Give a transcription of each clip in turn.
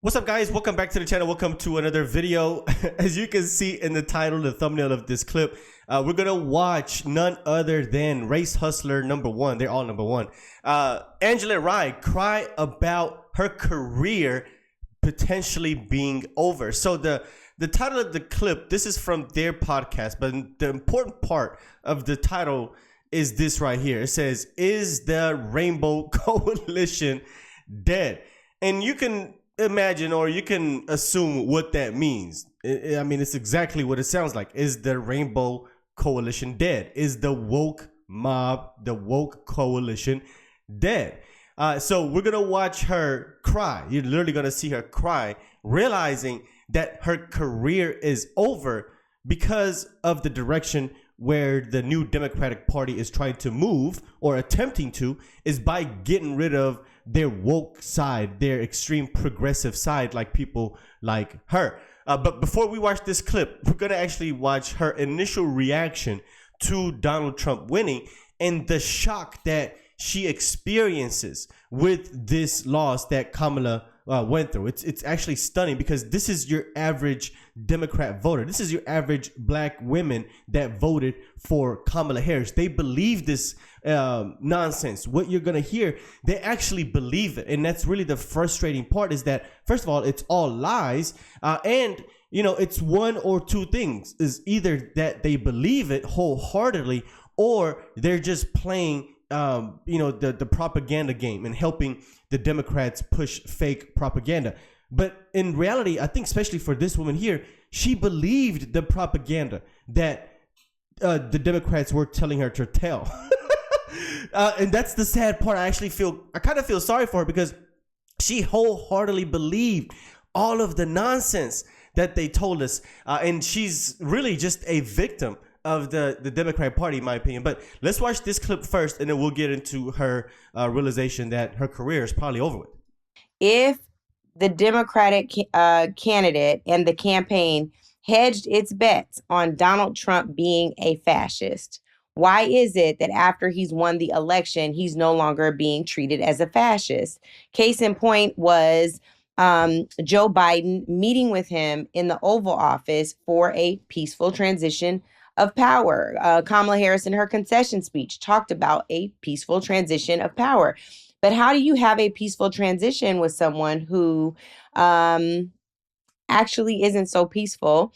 What's up, guys? Welcome back to the channel. Welcome to another video. As you can see in the title, the thumbnail of this clip, we're gonna watch none other than Race Hustler #1. They're all #1. Angela Rye cry about her career potentially being over. So the title of the clip, this is from their podcast, but the important part of the title is this right here. It says, "Is the Rainbow Coalition dead?" And you can imagine, or you can assume what that means. I mean, it's exactly what it sounds like. Is the Rainbow Coalition dead? Is the woke mob, the woke coalition dead? So we're gonna watch her cry. You're literally gonna see her cry, realizing that her career is over because of the direction where the new Democratic Party is trying to move, or attempting to, is by getting rid of their woke side, their extreme progressive side, like people like her. But before we watch this clip, we're gonna actually watch her initial reaction to Donald Trump winning and the shock that she experiences with this loss that Kamala went through. It's actually stunning, because this is your average Democrat voter. This is your average black women that voted for Kamala Harris. They believe this nonsense. What you're gonna hear, they actually believe it, and that's really the frustrating part. Is that, first of all, it's all lies, and you know, it's one or two things: is either that they believe it wholeheartedly, or they're just playing the propaganda game and helping the Democrats push fake propaganda. But in reality, I think especially for this woman here, she believed the propaganda that the Democrats were telling her to tell. And that's the sad part. I kind of feel sorry for her, because she wholeheartedly believed all of the nonsense that they told us. And she's really just a victim of the Democratic Party, in my opinion. But let's watch this clip first, and then we'll get into her realization that her career is probably over with. If the Democratic candidate and the campaign hedged its bets on Donald Trump being a fascist, why is it that after he's won the election, he's no longer being treated as a fascist? Case in point was Joe Biden meeting with him in the Oval Office for a peaceful transition of power. Kamala Harris, in her concession speech, talked about a peaceful transition of power. But how do you have a peaceful transition with someone who actually isn't so peaceful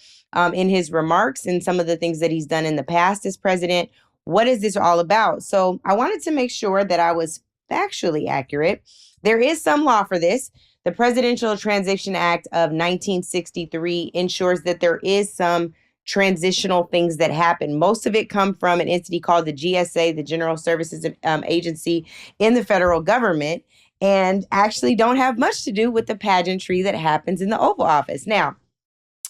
in his remarks and some of the things that he's done in the past as president? What is this all about? So I wanted to make sure that I was factually accurate. There is some law for this. The Presidential Transition Act of 1963 ensures that there is some transitional things that happen. Most of it come from an entity called the GSA, the General Services Agency in the federal government, and actually don't have much to do with the pageantry that happens in the Oval Office. Now,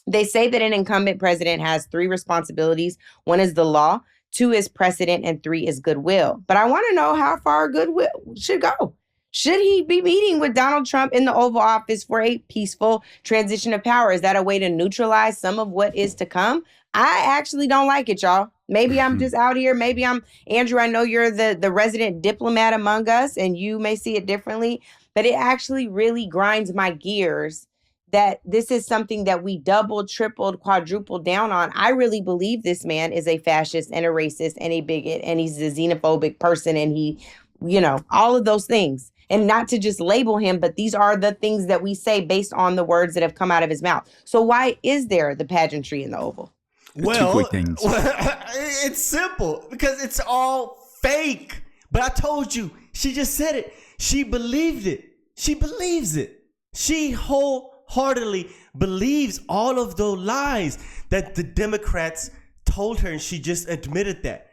they say that an incumbent president has 3 responsibilities. 1 is the law, 2 is precedent, and 3 is goodwill. But I want to know how far goodwill should go. Should he be meeting with Donald Trump in the Oval Office for a peaceful transition of power? Is that a way to neutralize some of what is to come? I actually don't like it, y'all. Maybe I'm just out here. Maybe I'm, Andrew, I know you're the resident diplomat among us and you may see it differently, but it actually really grinds my gears that this is something that we doubled, tripled, quadrupled down on. I really believe this man is a fascist and a racist and a bigot, and he's a xenophobic person, and he, all of those things. And not to just label him, but these are the things that we say based on the words that have come out of his mouth. So why is there the pageantry in the Oval? Well, 2 quick things. It's simple, because it's all fake. But I told you, she just said it. She believed it. She believes it. She wholeheartedly believes all of those lies that the Democrats told her, and she just admitted that.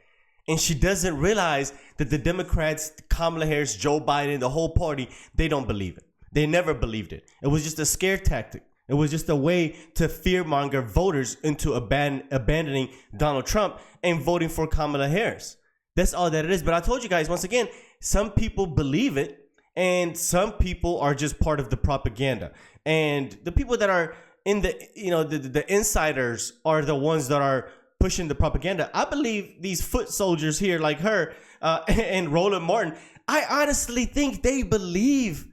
And she doesn't realize that the Democrats, Kamala Harris, Joe Biden, the whole party, they don't believe it. They never believed it. It was just a scare tactic. It was just a way to fearmonger voters into abandoning Donald Trump and voting for Kamala Harris. That's all that it is. But I told you guys, once again, some people believe it, and some people are just part of the propaganda. And the people that are in the insiders are the ones that are pushing the propaganda. I believe these foot soldiers here, like her and Roland Martin, I honestly think they believe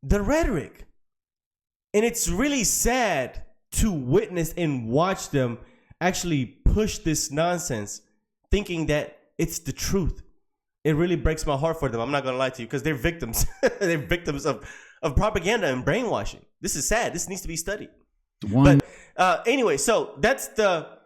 the rhetoric. And it's really sad to witness and watch them actually push this nonsense, thinking that it's the truth. It really breaks my heart for them. I'm not going to lie to you, because they're victims. They're victims of propaganda and brainwashing. This is sad. This needs to be studied. But anyway, so that's the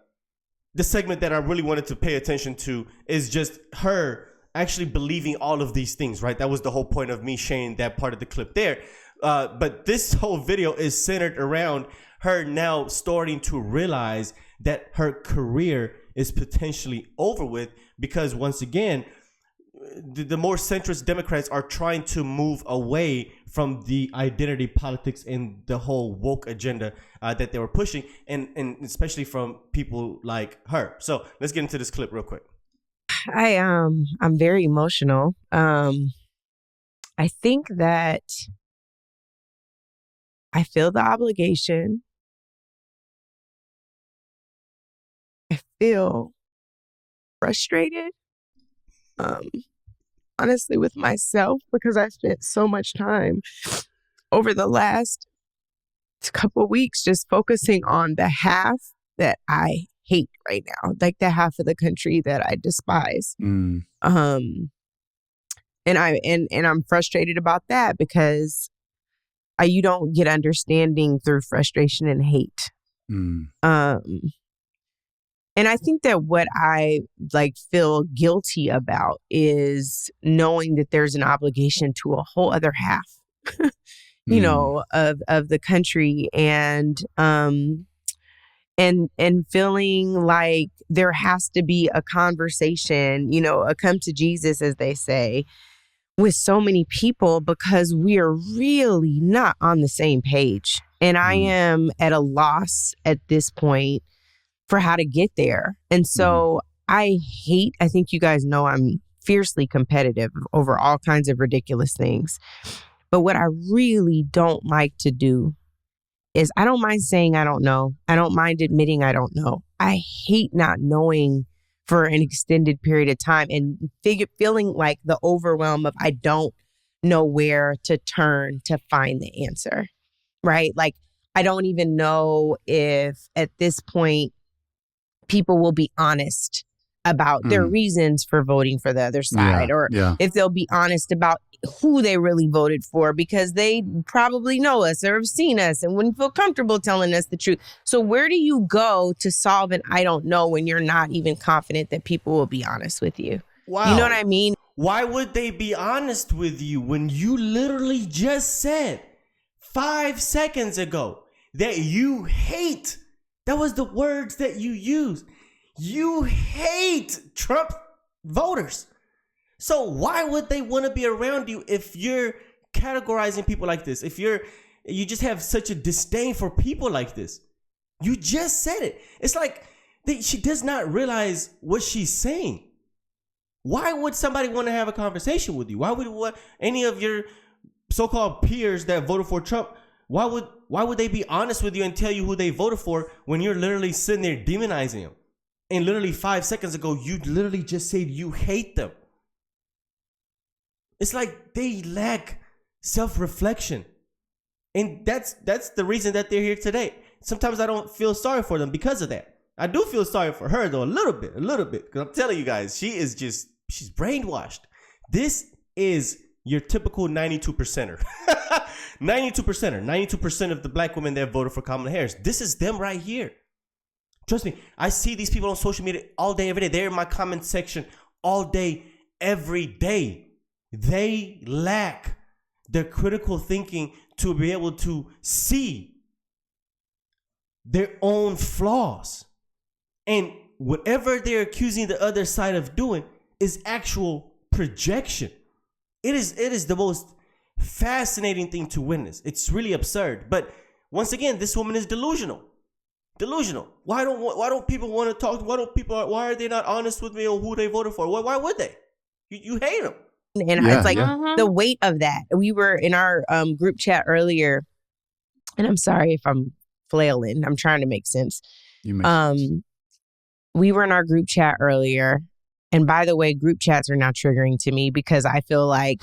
segment that I really wanted to pay attention to, is just her actually believing all of these things, right? That was the whole point of me sharing that part of the clip there. But this whole video is centered around her now starting to realize that her career is potentially over with, because once again, the more centrist Democrats are trying to move away from the identity politics and the whole woke agenda that they were pushing, and especially from people like her. So let's get into this clip real quick. I'm very emotional. I think that I feel the obligation. I feel frustrated, honestly, with myself, because I spent so much time over the last couple of weeks just focusing on the half that I hate right now, like the half of the country that I despise. And I'm frustrated about that, because you don't get understanding through frustration and hate. And I think that what I feel guilty about is knowing that there's an obligation to a whole other half, you know, of the country, and feeling like there has to be a conversation, you know, a come to Jesus, as they say, with so many people, because we are really not on the same page. And I am at a loss at this point for how to get there. And so I think you guys know I'm fiercely competitive over all kinds of ridiculous things. But what I really don't like to do is, I don't mind saying I don't know. I don't mind admitting I don't know. I hate not knowing for an extended period of time and feeling like the overwhelm of I don't know where to turn to find the answer, right? Like, I don't even know if at this point people will be honest about their reasons for voting for the other side, or if they'll be honest about who they really voted for, because they probably know us or have seen us and wouldn't feel comfortable telling us the truth. So where do you go to solve an I don't know when you're not even confident that people will be honest with you? Wow. You know what I mean? Why would they be honest with you when you literally just said 5 seconds ago that you hate? That was the words that you used. You hate Trump voters. So why would they want to be around you if you're categorizing people like this? If you just have such a disdain for people like this? You just said it. It's like she does not realize what she's saying. Why would somebody want to have a conversation with you? Why would any of your so-called peers that voted for Trump, why would they be honest with you and tell you who they voted for when you're literally sitting there demonizing them? And literally 5 seconds ago, you literally just said you hate them. It's like they lack self-reflection. And that's the reason that they're here today. Sometimes I don't feel sorry for them because of that. I do feel sorry for her, though, a little bit. Because I'm telling you guys, she's brainwashed. This is your typical 92%er. 92%er. 92% of the black women that voted for Kamala Harris. This is them right here. Trust me, I see these people on social media all day, every day. They're in my comment section all day, every day. They lack the critical thinking to be able to see their own flaws. And whatever they're accusing the other side of doing is actual projection. It is the most fascinating thing to witness. It's really absurd. But once again, this woman is delusional. Why don't people want to talk? Why are they not honest with me on who they voted for? Why would they? You hate them. And it's like the weight of that. We were in our group chat earlier, and I'm sorry if I'm flailing. I'm trying to make sense. You make sense. We were in our group chat earlier, And by the way, group chats are now triggering to me because I feel like,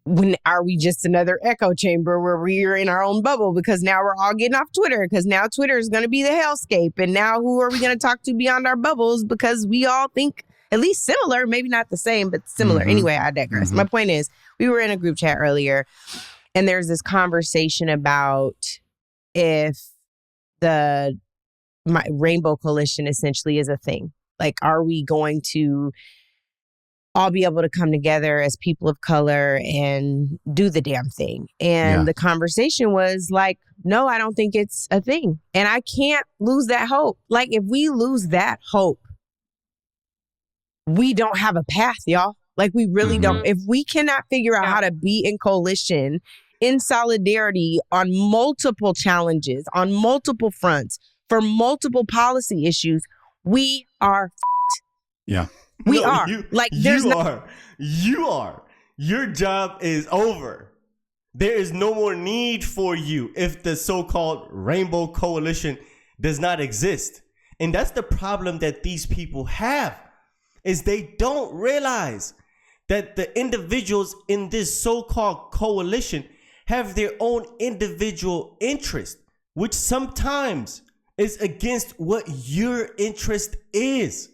when are we just another echo chamber where we're in our own bubble? Because now we're all getting off Twitter, because now Twitter is going to be the hellscape. And now who are we going to talk to beyond our bubbles? Because we all think at least similar, maybe not the same, but similar. Anyway, I digress. My point is, we were in a group chat earlier, and there's this conversation about if the Rainbow Coalition essentially is a thing. Like, are we going to all be able to come together as people of color and do the damn thing? And the conversation was like, no, I don't think it's a thing. And I can't lose that hope. Like, if we lose that hope, we don't have a path, y'all. Like, we really don't. If we cannot figure out how to be in coalition, in solidarity on multiple challenges, on multiple fronts, for multiple policy issues, we are Yeah. We are. You are. Your job is over. There is no more need for you if the so-called Rainbow Coalition does not exist. And that's the problem that these people have, is they don't realize that the individuals in this so-called coalition have their own individual interest, which sometimes is against what your interest is.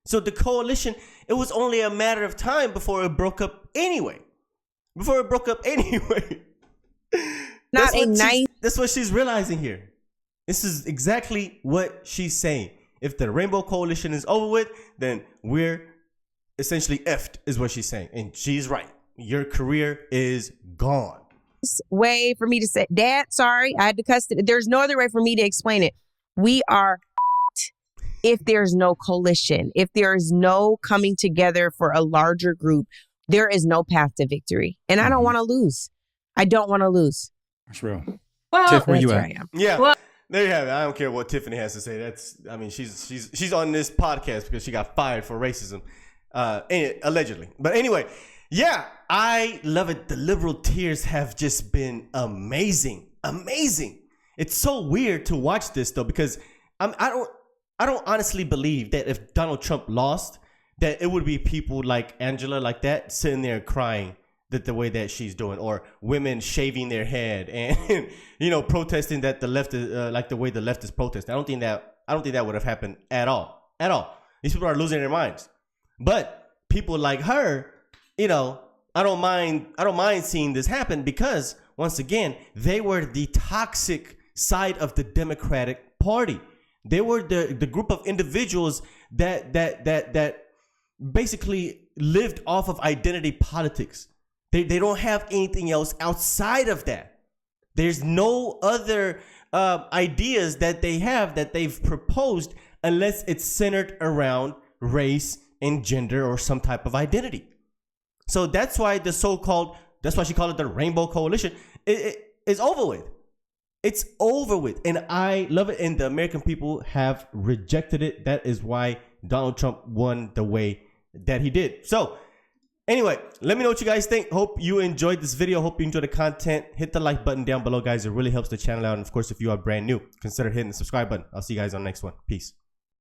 So the coalition, it was only a matter of time before it broke up anyway. That's what she's realizing here. This is exactly what she's saying. If the Rainbow Coalition is over with, then we're essentially effed, is what she's saying. And she's right. Your career is gone. Way for me to say, Dad, sorry, I had to cuss it. There's no other way for me to explain it. We are if there's no coalition, if there is no coming together for a larger group, there is no path to victory. And I don't want to lose. I don't want to lose. That's real. Well, Tiff, where you at? I am. Yeah. Well, there you have it. I don't care what Tiffany has to say. She's on this podcast because she got fired for racism, allegedly. But anyway, yeah, I love it. The liberal tears have just been amazing. It's so weird to watch this though, because I don't honestly believe that if Donald Trump lost, that it would be people like Angela, like that, sitting there crying that the way that she's doing, or women shaving their head and protesting that the left is like the way the left is protesting. I don't think that would have happened at all. These people are losing their minds. But people like her, I don't mind seeing this happen, because once again, they were the toxic side of the Democratic Party. They were the group of individuals that basically lived off of identity politics. They don't have anything else outside of that. There's no other ideas that they have that they've proposed unless it's centered around race and gender or some type of identity. So that's why that's why she called it the Rainbow Coalition. It's over with. It's over with. And I love it. And the American people have rejected it. That is why Donald Trump won the way that he did. So anyway, let me know what you guys think. Hope you enjoyed this video. Hope you enjoyed the content. Hit the like button down below, guys. It really helps the channel out. And of course, if you are brand new, consider hitting the subscribe button. I'll see you guys on the next one. Peace.